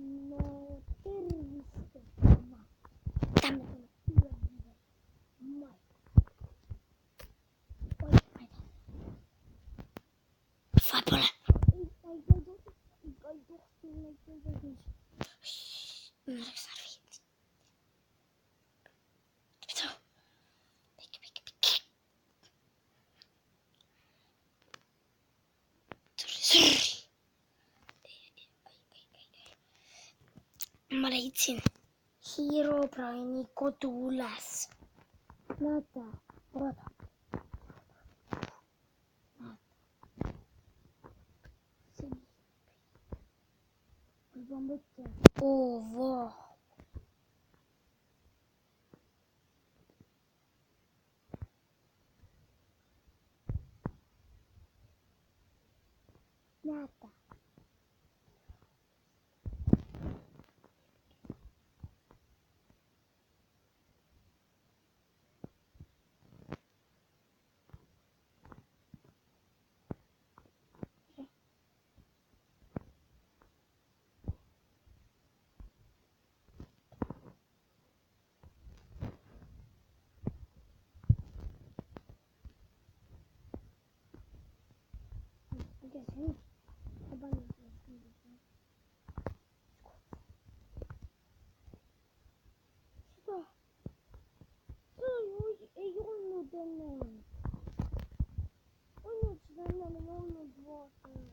No tervist, ma. Tämme tulee yöminen. Moi. Oi, aita. Vai pole. Ei ymmärrätkö sä riitti? Mitä? Pikki. Sorry. Mä leidsin Herobrine kodu üles. Näete, oota. Näete. Ma mõtlen. Oo, vau. Näete. Mikä se on? Ei ollut ennen. Ollut sitä ennen ollut vuoteen.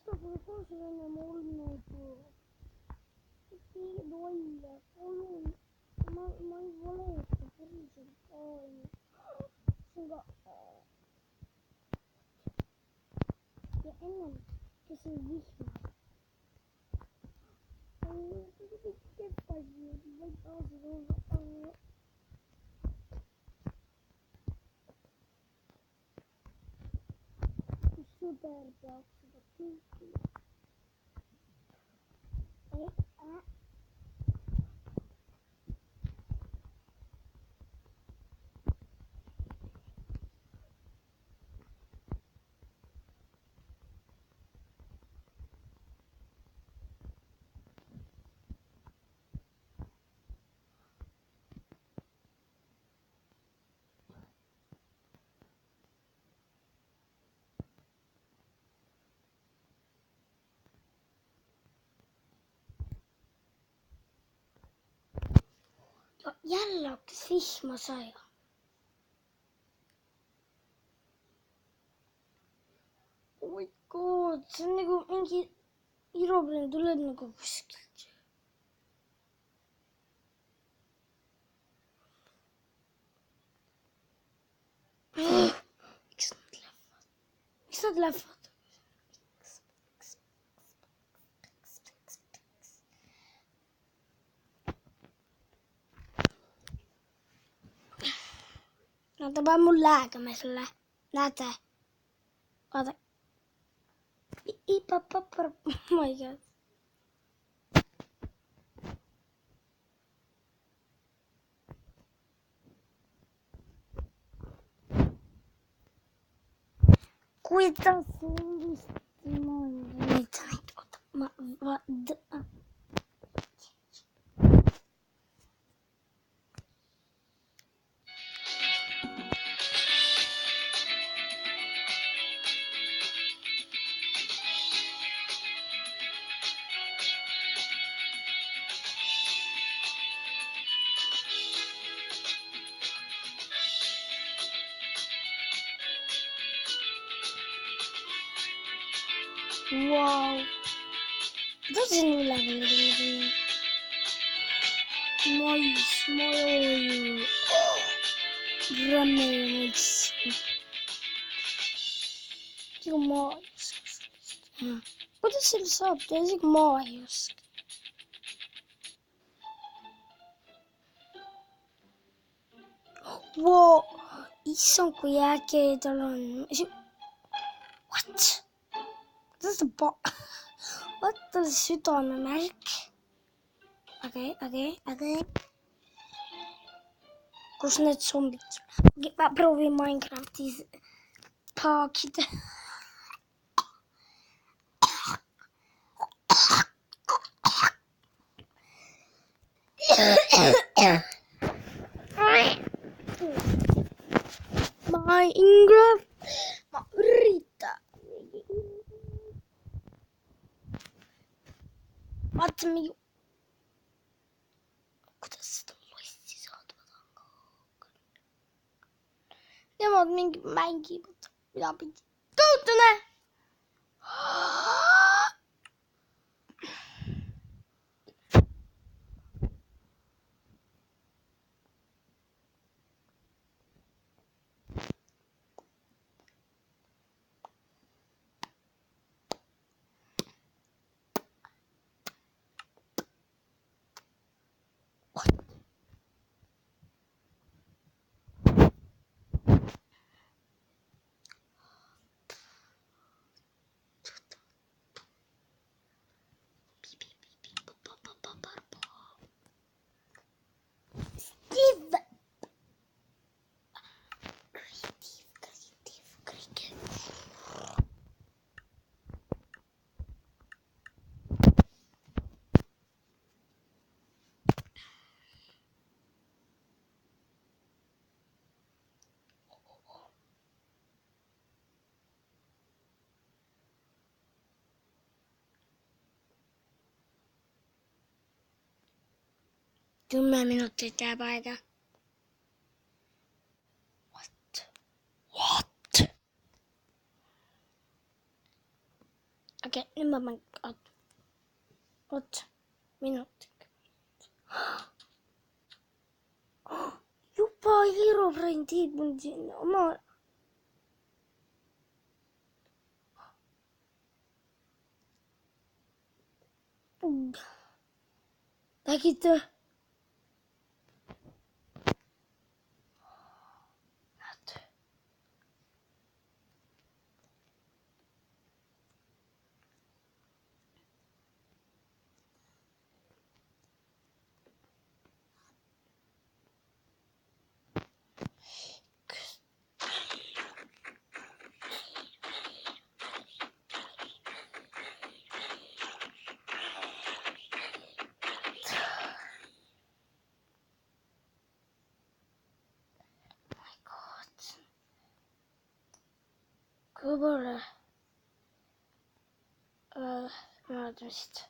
Sitä pole koskaan ennen ollut. Ei loille. Mä ei valetta perisen aina. Sinkä... Ja ennen kesin vihma. Ei keppäisiä. Vai taas olla. Superbox. Jälle hakkas vihma saja. Oh my god, see on nagu mingi Herobrine tuleb nagu kuskilt. Miks nad lähevad? No ta paneb mul lähegame sulle. Näete? Vaata. Oh my god. Kuidas uuesti nüüd? Oota, wow. Kuidas see on üleval? Nice, nice. Rämme nice. Isegi maa ei oska. Kuidas selle saab? Ta isegi maa ei oska. Wow. issand, kui äge tal on. What? That's a What the südamemärk? Okei. Kus need zombid? Ma proovin Minecraftis paakida. Minecraft. Ma üritan. Vaata mingi. Kuidas seda lossi saada? Nemad mingi mängivad. Mida pidi? Tõutune! Steve! Creative. Kümme minutit jääb aega. What? Okei, nüüd ma mängin. Oot, minut. Juba Herobrine teeb mul siin oma... Nägid? Näed. Kui pole mäletamist.